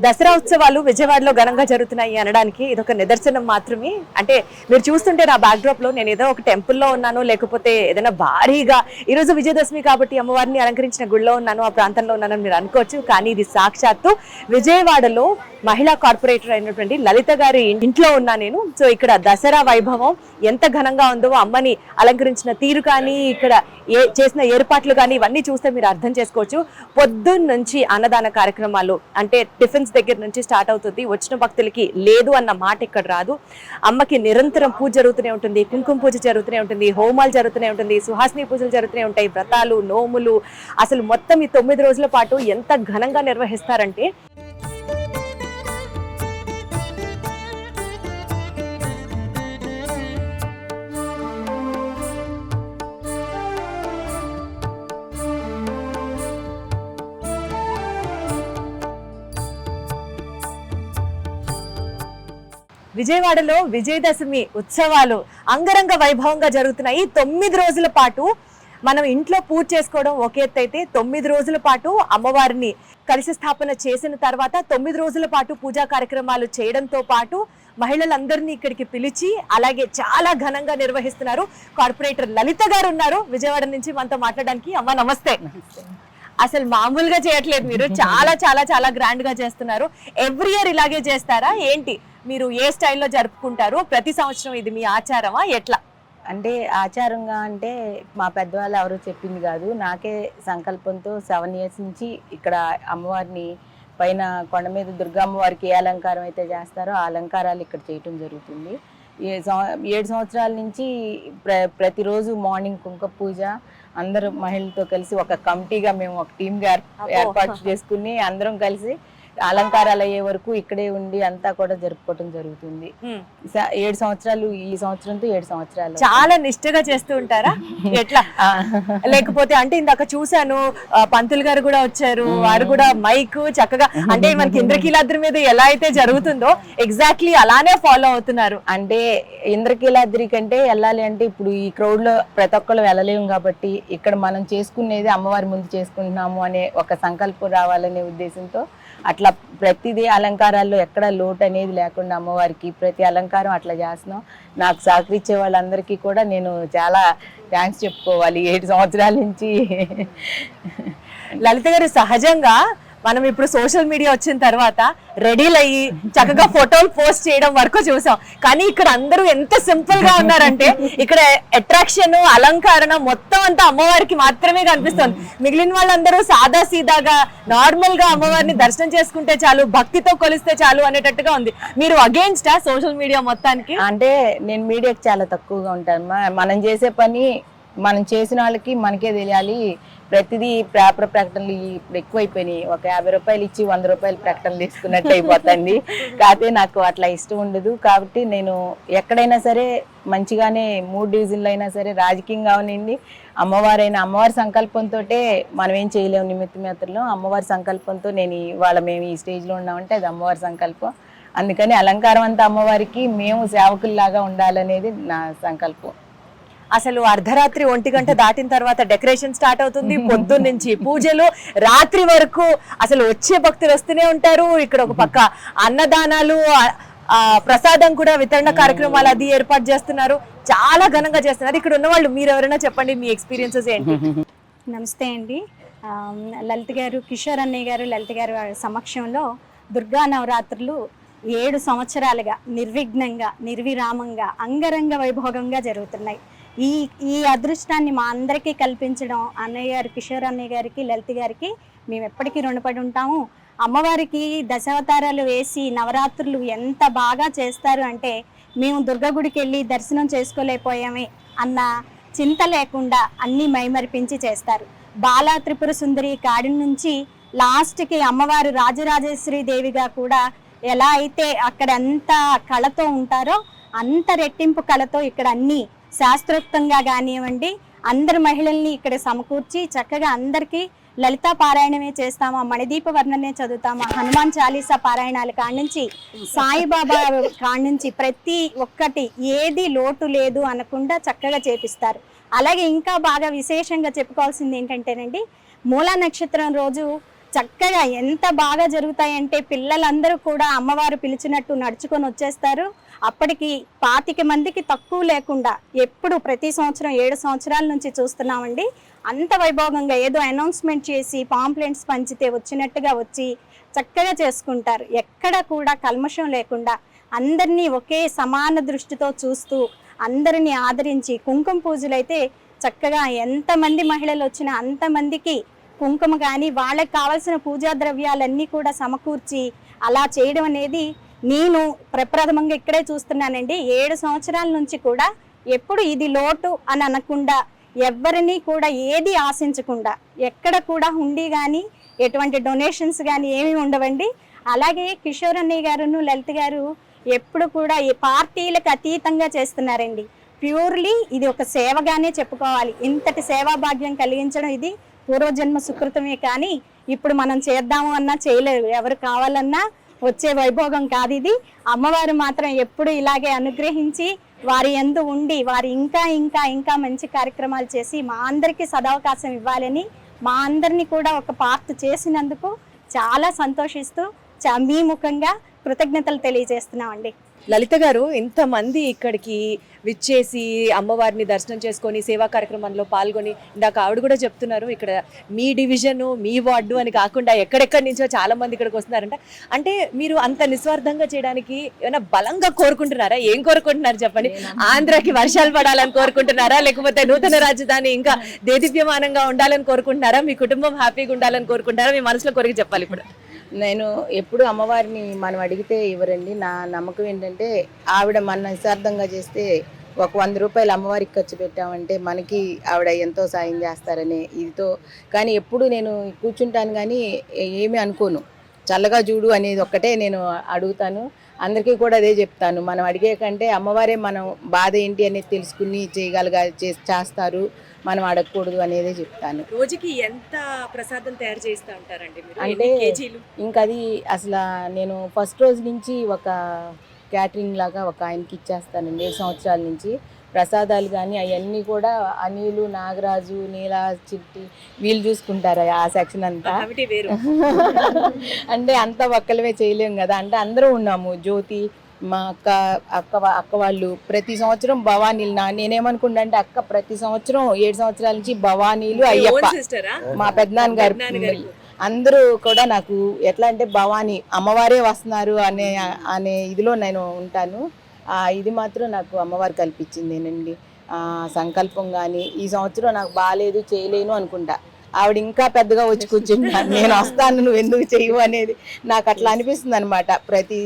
దసరా ఉత్సవాలు విజయవాడలో ఘనంగా జరుగుతున్నాయి అనడానికి ఇదొక నిదర్శనం మాత్రమే. అంటే మీరు చూస్తుంటే నా బ్యాక్డ్రాప్ లో నేను ఏదో ఒక టెంపుల్లో ఉన్నాను, లేకపోతే ఏదైనా భారీగా ఈరోజు విజయదశమి కాబట్టి అమ్మవారిని అలంకరించిన గుడిలో ఉన్నాను, ఆ ప్రాంతంలో ఉన్నాను మీరు అనుకోవచ్చు. కానీ ఇది సాక్షాత్తు విజయవాడలో మహిళా కార్పొరేటర్ అయినటువంటి లలిత గారి ఇంట్లో ఉన్నా నేను. సో ఇక్కడ దసరా వైభవం ఎంత ఘనంగా ఉందో, అమ్మని అలంకరించిన తీరు కానీ, ఇక్కడ చేసిన ఏర్పాట్లు కానీ ఇవన్నీ చూస్తే మీరు అర్థం చేసుకోవచ్చు. పొద్దున్న నుంచి అన్నదాన కార్యక్రమాలు అంటే టిఫిన్స్ దగ్గర నుంచి స్టార్ట్ అవుతుంది. వచ్చిన భక్తులకి లేదు అన్న మాట ఇక్కడ రాదు. అమ్మకి నిరంతరం పూజ జరుగుతూనే ఉంటుంది, కుంకుమ పూజ జరుగుతూనే ఉంటుంది, హోమాలు జరుగుతూనే ఉంటుంది, సుహాసిని పూజలు జరుగుతూనే ఉంటాయి, వ్రతాలు, నోములు, అసలు మొత్తం ఈ 9 రోజుల పాటు ఎంత ఘనంగా నిర్వహిస్తారంటే విజయవాడలో విజయదశమి ఉత్సవాలు అంగరంగ వైభవంగా జరుగుతున్నాయి. 9 రోజుల పాటు మనం ఇంట్లో పూజ చేసుకోవడం ఒక ఎత్తు అయితే, 9 రోజుల పాటు అమ్మవారిని కలిసి స్థాపన చేసిన తర్వాత 9 రోజుల పాటు పూజా కార్యక్రమాలు చేయడంతో పాటు మహిళలందరినీ ఇక్కడికి పిలిచి అలాగే చాలా ఘనంగా నిర్వహిస్తున్నారు. కార్పొరేటర్ లలిత గారు ఉన్నారు విజయవాడ నుంచి మనతో మాట్లాడడానికి. అమ్మ నమస్తే. అసలు మామూలుగా చేయట్లేదు, మీరు చాలా చాలా చాలా గ్రాండ్ గా చేస్తున్నారు. ఎవ్రీ ఇయర్ ఇలాగే చేస్తారా ఏంటి? మీరు ఏ స్టైల్లో జరుపుకుంటారు? ప్రతి సంవత్సరం ఇది మీ ఆచారమా ఎట్లా? అంటే ఆచారంగా అంటే మా పెద్దవాళ్ళు ఎవరో చెప్పింది కాదు, నాకే సంకల్పంతో 7 years నుంచి ఇక్కడ అమ్మవారిని పైన కొండ మీద దుర్గమ్మవారికి ఏ అలంకారం అయితే చేస్తారో ఆ అలంకారాలు ఇక్కడ చేయటం జరుగుతుంది. 7 సంవత్సరాల నుంచి ప్రతిరోజు మార్నింగ్ కుంకుమ పూజ అందరూ మహిళలతో కలిసి ఒక కమిటీగా మేము ఒక టీమ్గా ఏర్పాటు చేసుకుని అందరం కలిసి అలంకారాలు అయ్యే వరకు ఇక్కడే ఉండి అంతా కూడా జరుపుకోవటం జరుగుతుంది. 7 సంవత్సరాలు, ఈ సంవత్సరంతో 7 సంవత్సరాలు. చాలా నిష్ఠగా చేస్తూ ఉంటారా ఎట్లా? లేకపోతే అంటే ఇందాక చూసాను పంతులు గారు కూడా వచ్చారు, వారు కూడా మైక్ చక్కగా అంటే మనకి ఇంద్రకీలాద్రి మీద ఎలా అయితే జరుగుతుందో ఎగ్జాక్ట్లీ అలానే ఫాలో అవుతున్నారు. అంటే ఇంద్రకీలాద్రి కంటే వెళ్ళాలి అంటే ఇప్పుడు ఈ క్రౌడ్ లో ప్రతి ఒక్కళ్ళు వెళ్ళలేము కాబట్టి ఇక్కడ మనం చేసుకునేది అమ్మవారి ముందు చేసుకుంటున్నాము అనే ఒక సంకల్పం రావాలనే ఉద్దేశంతో అట్లా ప్రతిదీ అలంకారాల్లో ఎక్కడ లోటు అనేది లేకుండా అమ్మవారికి ప్రతి అలంకారం అట్లా చేస్తున్నాం. నాకు సహకరించే వాళ్ళందరికీ కూడా నేను చాలా థ్యాంక్స్ చెప్పుకోవాలి. 7 సంవత్సరాల నుంచి. లలిత గారు, సహజంగా మనం ఇప్పుడు సోషల్ మీడియా వచ్చిన తర్వాత రెడీలు అయ్యి చక్కగా ఫోటోలు పోస్ట్ చేయడం వరకు చూసాం. కానీ ఇక్కడ అందరూ ఎంత సింపుల్ గా ఉన్నారంటే ఇక్కడ అట్రాక్షన్, అలంకరణ మొత్తం అంతా అమ్మవారికి మాత్రమే కనిపిస్తుంది. మిగిలిన వాళ్ళందరూ సాదా సీదాగా నార్మల్ గా అమ్మవారిని దర్శనం చేసుకుంటే చాలు, భక్తితో కొలిస్తే చాలు అనేటట్టుగా ఉంది. మీరు అగేన్స్టా సోషల్ మీడియా మొత్తానికి? అంటే నేను మీడియాకి చాలా తక్కువగా ఉంటాను. మనం చేసే పని మనం చేసిన వాళ్ళకి మనకే తెలియాలి. ప్రతిదీ పేపర్ ప్రకటనలు ఇప్పుడు ఎక్కువైపోయినాయి. ఒక 50 రూపాయలు ఇచ్చి 100 రూపాయలు ప్రకటనలు తీసుకున్నట్టు అయిపోతుంది. కాకపోతే నాకు అట్లా ఇష్టం ఉండదు. కాబట్టి నేను ఎక్కడైనా సరే మంచిగానే 3 డివిజన్లు అయినా సరే రాజకీయంగా ఉనింది అమ్మవారైనా అమ్మవారి సంకల్పంతో మనం ఏం చేయలేము. నిమిత్తమేతల్లో అమ్మవారి సంకల్పంతో నేను మేము ఈ స్టేజ్లో ఉన్నామంటే అది అమ్మవారి సంకల్పం. అందుకని అలంకారం అంతా అమ్మవారికి, మేము సేవకుల్లాగా ఉండాలనేది నా సంకల్పం. అసలు అర్ధరాత్రి 1 గంట దాటిన తర్వాత డెకరేషన్ స్టార్ట్ అవుతుంది. పొద్దున్న నుంచి పూజలు, రాత్రి వరకు అసలు వచ్చే భక్తులు వస్తూనే ఉంటారు. ఇక్కడ ఒక పక్క అన్నదానాలు, ప్రసాదం కూడా వితరణ కార్యక్రమాలు అది ఏర్పాటు చేస్తున్నారు. చాలా ఘనంగా చేస్తున్నారు. ఇక్కడ ఉన్న వాళ్ళు మీరు ఎవరైనా చెప్పండి, మీ ఎక్స్పీరియన్సెస్ ఏంటి? నమస్తే అండి. లలిత గారు, కిషోర్ అన్నయ్య గారు, లలిత గారు సమక్షంలో దుర్గా నవరాత్రులు 7 సంవత్సరాలుగా నిర్విఘ్నంగా, నిర్విరామంగా, అంగరంగ వైభోగంగా జరుగుతున్నాయి. ఈ అదృష్టాన్ని మా అందరికీ కల్పించడం అన్నయ్య గారు, కిషోర్ అన్నయ్య గారికి, లలిత గారికి మేము ఎప్పటికీ రుణపడి ఉంటాము. అమ్మవారికి దశావతారాలు వేసి నవరాత్రులు ఎంత బాగా చేస్తారు అంటే మేము దుర్గగుడికి వెళ్ళి దర్శనం చేసుకోలేకపోయామే అన్న చింత లేకుండా అన్నీ మైమరిపించి చేస్తారు. బాలా త్రిపుర సుందరి కాడి నుంచి లాస్ట్కి అమ్మవారు రాజరాజేశ్వరి దేవిగా కూడా ఎలా అయితే అక్కడ ఎంత కళతో ఉంటారో అంత రెట్టింపు కళతో ఇక్కడ అన్నీ శాస్త్రోక్తంగా కానివ్వండి, అందరి మహిళల్ని ఇక్కడ సమకూర్చి చక్కగా అందరికీ లలితా పారాయణమే చేస్తామా, మణిదీప వర్ణనే చదువుతామా, హనుమాన్ చాలీసా పారాయణాలు కాడ్నుంచి సాయిబాబా కాడ్నుంచి ప్రతి ఒక్కటి ఏది లోటు లేదు అనకుండా చక్కగా చేపిస్తారు. అలాగే ఇంకా బాగా విశేషంగా చెప్పుకోవాల్సింది ఏంటంటేనండి, మూలా నక్షత్రం రోజు చక్కగా ఎంత బాగా జరుగుతాయంటే పిల్లలందరూ కూడా అమ్మవారు పిలిచినట్టు నడుచుకొని వచ్చేస్తారు. అప్పటికి 25 మందికి తక్కువ లేకుండా ఎప్పుడు ప్రతి సంవత్సరం 7 సంవత్సరాల నుంచి చూస్తున్నామండి. అంత వైభోగంగా ఏదో అనౌన్స్మెంట్ చేసి పాంప్లెంట్స్ పంచితే వచ్చినట్టుగా వచ్చి చక్కగా చేసుకుంటారు. ఎక్కడ కూడా కల్మషం లేకుండా అందరినీ ఒకే సమాన దృష్టితో చూస్తూ అందరినీ ఆదరించి కుంకుమ పూజలు అయితే చక్కగా ఎంతమంది మహిళలు వచ్చినా అంతమందికి కుంకుమ కానీ వాళ్ళకి కావాల్సిన పూజా ద్రవ్యాలన్నీ కూడా సమకూర్చి అలా చేయడం అనేది నేను ప్రప్రథమంగా ఇక్కడే చూస్తున్నానండి. 7 సంవత్సరాల నుంచి కూడా ఎప్పుడు ఇది లోటు అని అనకుండా ఎవరిని కూడా ఏది ఆశించకుండా ఎక్కడ కూడా హుండీ కానీ ఎటువంటి డొనేషన్స్ కానీ ఏమీ ఉండవండి. అలాగే కిషోర్ అన్నయ్య గారును లలిత గారు ఎప్పుడు కూడా ఈ పార్టీలకు అతీతంగా చేస్తున్నారండి. ప్యూర్లీ ఇది ఒక సేవగానే చెప్పుకోవాలి. ఇంతటి సేవా భాగ్యం కలిగించడం ఇది పూర్వజన్మ సుకృతమే, కానీ ఇప్పుడు మనం చేద్దాము అన్నా చేయలేరు. ఎవరు కావాలన్నా వచ్చే వైభోగం కాదు ఇది. అమ్మవారు మాత్రం ఎప్పుడు ఇలాగే అనుగ్రహించి వారి యందు ఉండి వారి ఇంకా ఇంకా ఇంకా మంచి కార్యక్రమాలు చేసి మా అందరికీ సదవకాశం ఇవ్వాలని మా అందరినీ కూడా ఒక పార్ట్ చేసినందుకు చాలా సంతోషిస్తూ మీ ముఖంగా కృతజ్ఞతలు తెలియజేస్తున్నామండి. లలిత గారు, ఇంతమంది ఇక్కడికి విచ్చేసి అమ్మవారిని దర్శనం చేసుకొని సేవా కార్యక్రమంలో పాల్గొని, ఇందాక ఆవిడ కూడా చెప్తున్నారు ఇక్కడ మీ డివిజను మీ వార్డు అని కాకుండా ఎక్కడెక్కడి నుంచో చాలా మంది ఇక్కడికి వస్తున్నారంట. అంటే మీరు అంత నిస్వార్థంగా చేయడానికి ఏమైనా బలంగా కోరుకుంటున్నారా? ఏం కోరుకుంటున్నారు చెప్పండి. ఆంధ్రాకి వర్షాలు పడాలని కోరుకుంటున్నారా, లేకపోతే నూతన రాజధాని ఇంకా దేదీప్యమానంగా ఉండాలని కోరుకుంటున్నారా, మీ కుటుంబం హ్యాపీగా ఉండాలని కోరుకుంటున్నారా? మీ మనసులో కోరిక చెప్పాలి ఇప్పుడు. నేను ఎప్పుడు అమ్మవారిని మనం అడిగితే ఇవ్వరండి. నా నమ్మకం ఏంటంటే ఆవిడ మన నిస్వార్థంగా చేస్తే ఒక 100 రూపాయలు అమ్మవారికి ఖర్చు పెట్టామంటే మనకి ఆవిడ ఎంతో సాయం చేస్తారనే ఇదితో. కానీ ఎప్పుడు నేను కూర్చుంటాను కానీ ఏమీ అనుకోను. చల్లగా చూడు అనేది ఒక్కటే నేను అడుగుతాను. అందరికీ కూడా అదే చెప్తాను. మనం అడిగే కంటే అమ్మవారే మనం బాధ ఏంటి అనేది తెలుసుకుని చేస్తారు, మనం అడగకూడదు అనేదే చెప్తాను. రోజుకి ఎంత ప్రసాదం తయారు చేస్తూ ఉంటారండి మీరు? అంటే ఇంకా అది అసలు నేను ఫస్ట్ రోజు నుంచి ఒక క్యాటరింగ్ లాగా ఒక ఆయనకి ఇచ్చేస్తానండి. 7 సంవత్సరాల నుంచి ప్రసాదాలు కానీ అవన్నీ కూడా అనిలు, నాగరాజు, నీలా, చిట్టి వీళ్ళు చూసుకుంటారు ఆ సెక్షన్ అంతా. అంటే అంతా ఒక్కలవే చేయలేము కదా. అంటే అందరూ ఉన్నాము. జ్యోతి, మా అక్క వాళ్ళు ప్రతి సంవత్సరం భవానీలు. నేనేమనుకుంటా అంటే అక్క ప్రతి సంవత్సరం 7 సంవత్సరాల నుంచి భవానీలు, అయ్యప్ప, మా పెద్దనాన్న గారు అందరూ కూడా నాకు ఎట్లా అంటే భవానీ అమ్మవారే వస్తున్నారు అనే ఇదిలో నేను ఉంటాను. ఇది మాత్రం నాకు అమ్మవారు కల్పించిందేనండి. సంకల్పం కానీ ఈ సంవత్సరం నాకు బాగాలేదు చేయలేను అనుకుంటా, ఆవిడ ఇంకా పెద్దగా వచ్చి కూర్చుంటాను. నేను వస్తాను, నువ్వు ఎందుకు చెయ్యవు అనేది నాకు అట్లా అనిపిస్తుంది అనమాట. ప్రతి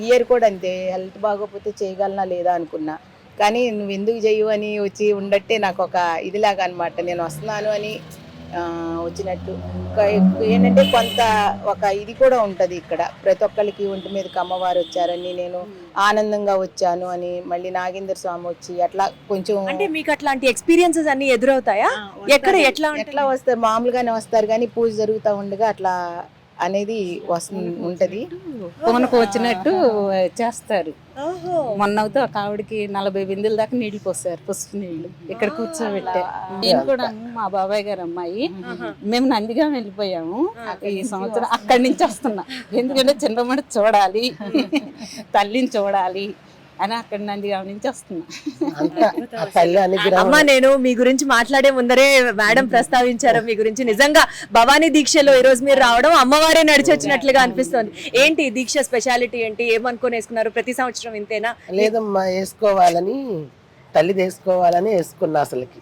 ఇయర్ కూడా అంతే. హెల్త్ బాగోకపోతే చేయగలనా లేదా అనుకున్నా, కానీ నువ్వు ఎందుకు చెయ్యవు అని వచ్చి ఉండట్టే నాకు ఒక ఇదిలాగా అనమాట. నేను వస్తున్నాను అని వచ్చినట్టు. ఏంటంటే కొంత ఒక ఇది కూడా ఉంటుంది ఇక్కడ. ప్రతి ఒక్కరికి ఒంటి మీదకి అమ్మవారు వచ్చారని, నేను ఆనందంగా వచ్చాను అని, మళ్ళీ నాగేంద్ర స్వామి వచ్చి అట్లా కొంచెం. అంటే మీకు అట్లాంటి ఎక్స్పీరియన్సెస్ అన్ని ఎదురవుతాయా? ఎక్కడ ఎట్లా వస్తారు? మామూలుగానే వస్తారు కానీ పూజ జరుగుతూ ఉండగా అట్లా అనేది ఉంటది. పూనకు వచ్చినట్టు చేస్తారు. మొన్నవుతో ఒక ఆవిడకి 40 బిందెల దాకా నీళ్లు పోసారు, పసుపు నీళ్లు ఇక్కడ కూర్చోబెట్టారు. నేను కూడా మా బాబాయ్ గారు అమ్మాయి, మేము నందిగా వెళ్ళిపోయాము. ఈ సంవత్సరం అక్కడి నుంచి వస్తున్నా, ఎందుకంటే చిన్నమ్మడి చూడాలి, తల్లిని చూడాలి అని అక్కడి నందిగా నుంచి వస్తున్నా. అమ్మా, నేను మీ గురించి మాట్లాడే ముందరే మేడం ప్రస్తావించారు మీ గురించి. నిజంగా భవానీ దీక్షలో ఈ రోజు మీరు రావడం అమ్మవారే నడిచి వచ్చినట్లుగా అనిపిస్తుంది. ఏంటి దీక్ష స్పెషాలిటీ ఏంటి? ఏమనుకొని వేసుకున్నారు? ప్రతి సంవత్సరం ఇంతేనా? లేదమ్మా, వేసుకోవాలని తల్లి వేసుకోవాలని వేసుకున్నా. అసలుకి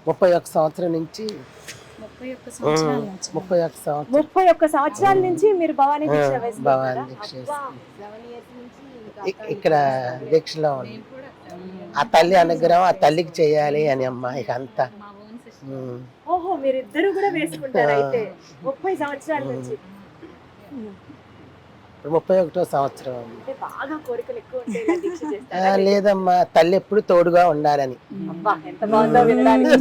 31 సంవత్సరం నుంచి 31 సంవత్సరాల నుంచి మీరు భవానీ దీక్ష భవానీ దీక్ష ఇక్కడ దీక్షలో ఉంది. ఆ తల్లి అనుగ్రహం ఆ తల్లికి చేయాలి అని అమ్మ ఇక అంతా. ఓహో, మీరిద్దరు కూడా వేసుకుంటారు అయితే 30 సంవత్సరాల నుంచి. 31వ సంవత్సరం. బాగా కోరికలు ఎక్కువ ఉంటాయి దీక్ష చేస్తారా? లేదమ్మా, తల్లి ఎప్పుడు తోడుగా ఉండాలని. ఎంత బాగుందో వినడానికి.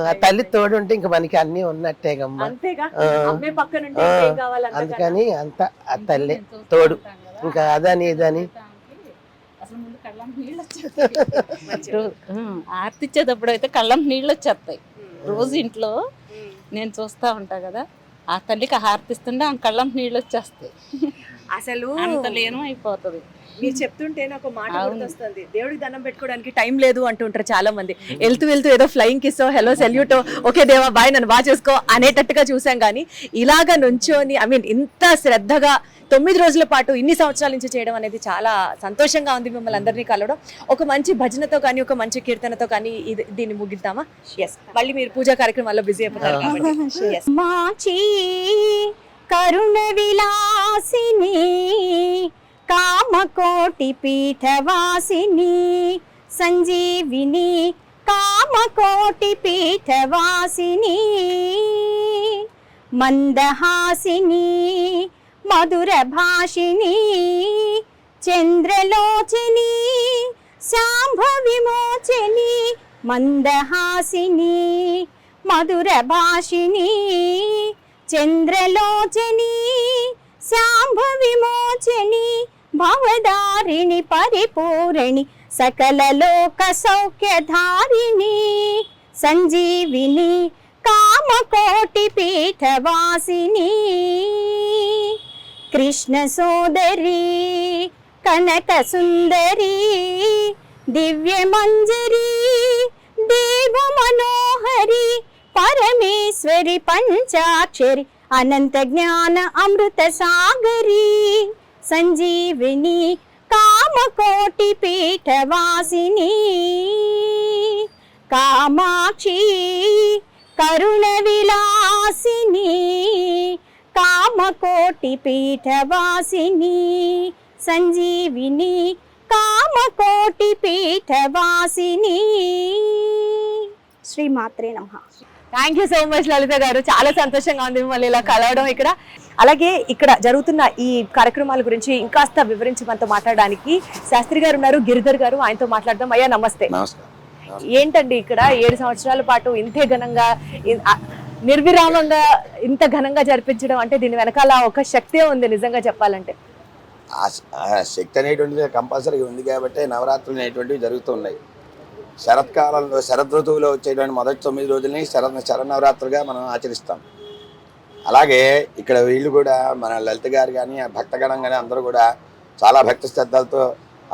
ఆ తల్లి తోడు ఉంటే ఇంక మనకి అన్ని ఉన్నట్టేగమ్మా. అందుకని అంత ఆ తల్లి తోడు, ఇంకా అదని ఇదని. ఆర్తి ఇచ్చేటప్పుడు అయితే కళ్ళం నీళ్ళు వచ్చేస్తాయి. రోజు ఇంట్లో నేను చూస్తూ ఉంటా కదా, ఆ తల్లికి హారతిస్తుంటే ఆ కళ్ళం నీళ్ళు వచ్చేస్తాయి. అసలు అంత లీనం అయిపోతుంది. మీరు చెప్తుంటే నాకు మాట అవును. గుర్తొస్తుంది. దేవుడికి దండం పెట్టుకోవడానికి టైం లేదు అంటుంటారు చాలా మంది. వెళ్తూ ఏదో ఫ్లయింగ్ కిస్సో హలో సెల్యూటో ఓకే దేవా బాయ్ నన్ను బాగా చేసుకో అనేటట్టుగా చూసాం. కానీ ఇలాగా నుంచొని ఇంత శ్రద్ధగా 9 రోజుల పాటు ఇన్ని సంవత్సరాల నుంచి చేయడం అనేది చాలా సంతోషంగా ఉంది. మిమ్మల్ని అందరినీ కలవడం ఒక మంచి భజనతో కానీ ఒక మంచి కీర్తనతో కానీ దీన్ని ముగిద్దామా? ఎస్, మళ్ళీ మీరు పూజా కార్యక్రమాల్లో బిజీ అయిపోతారు కాబట్టి. Yes. మాచి కరుణ విలాసిని కామకోటి పీఠవాసిని సంజీవిని కామకోటి పీఠవాసిని మందహాసిని మధుర భాషిని చంద్రలోచని శాంభ విమోచని మందహాసిని మధుర భాషిని చంద్రలోచని శాంభ విమోచని భవదారిణి పరిపూరణి సకల లోక సౌఖ్యధారిణి సంజీవిని కామకోటి పీఠవాసిని కృష్ణ సోదరి కనక సుందరి దివ్య మంజరి దేవ మనోహరి పరమేశ్వరి పంచాక్షరి అనంత జ్ఞాన అమృత సాగరి సంజీవిని కామకోటి పీఠవాసిని కామాక్షి కరుణ విలాసిని కామకోటి పీఠవాసిని సంజీవిని కామకోటి పీఠవాసిని. శ్రీమాత్రే నమః. థ్యాంక్ యూ సో మచ్ లలిత గారు, చాలా సంతోషంగా ఉంది మిమ్మల్ని ఇలా కలవడం ఇక్కడ. అలాగే ఇక్కడ జరుగుతున్న ఈ కార్యక్రమాల గురించి ఇంకాస్త వివరించి మనతో మాట్లాడడానికి శాస్త్రి గారు ఉన్నారు, గిరిధర్ గారు, ఆయనతో మాట్లాడదాం. అయ్యా నమస్తే. ఏంటండి ఇక్కడ 7 సంవత్సరాల పాటు ఇంతే ఘనంగా నిర్విరామంగా ఇంత ఘనంగా జరిపించడం అంటే దీని వెనకాల ఒక శక్తే ఉంది నిజంగా చెప్పాలంటే. ఆ శక్తి అనేటువంటిది కంపల్సరీ ఉంది కాబట్టి నవరాత్రులు అనేటువంటివి జరుగుతున్నాయి. శరత్కాలంలో శరద్ ఋతువులో వచ్చేటువంటి మొదటి 9 రోజుల్ని శరన్నవరాత్రులుగా మనం ఆచరిస్తాం. అలాగే ఇక్కడ వీళ్ళు కూడా మన లలిత గారు కానీ భక్తగణం కానీ అందరూ కూడా చాలా భక్తి శ్రద్ధలతో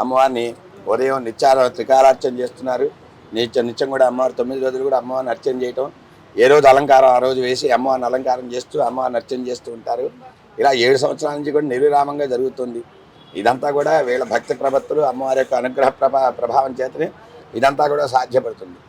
అమ్మవారిని ఉదయం త్రికారార్చన చేస్తున్నారు. నిత్యం కూడా అమ్మవారి 9 రోజులు కూడా అమ్మవారిని అర్చన చేయటం, ఏ రోజు అలంకారం ఆ రోజు వేసి అమ్మవారిని అలంకారం చేస్తూ అమ్మవారిని అర్చన చేస్తూ ఉంటారు. ఇలా 7 సంవత్సరాల నుంచి కూడా నిర్విరామంగా జరుగుతుంది. ఇదంతా కూడా వీళ్ళ భక్తి ప్రపత్తులు అమ్మవారి యొక్క అనుగ్రహ ప్రభావం చేతనే ఇదంతా కూడా సాధ్యపడుతుంది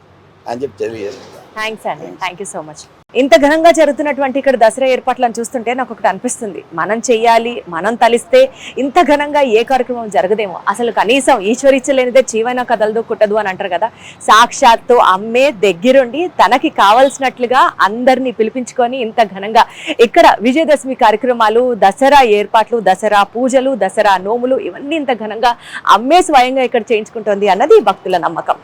అని చెప్పి తెలియజేస్తుంది. థ్యాంక్స్ అండి, థ్యాంక్ యూ సో మచ్. ఇంత ఘనంగా జరుగుతున్నటువంటి ఇక్కడ దసరా ఏర్పాట్లను చూస్తుంటే నాకు ఒకటి అనిపిస్తుంది, మనం చెయ్యాలి, మనం తలిస్తే ఇంత ఘనంగా ఏ కార్యక్రమం జరగదేమో. అసలు కనీసం ఈశ్వరిచ్చలేనిదే చీవైనా కదలదు కుట్టదు అని అంటారు కదా. సాక్షాత్తు అమ్మే దగ్గరుండి తనకి కావాల్సినట్లుగా అందరినీ పిలిపించుకొని ఇంత ఘనంగా ఇక్కడ విజయదశమి కార్యక్రమాలు, దసరా ఏర్పాట్లు, దసరా పూజలు, దసరా నోములు ఇవన్నీ ఇంత ఘనంగా అమ్మే స్వయంగా ఇక్కడ చేయించుకుంటోంది అన్నది భక్తుల నమ్మకం.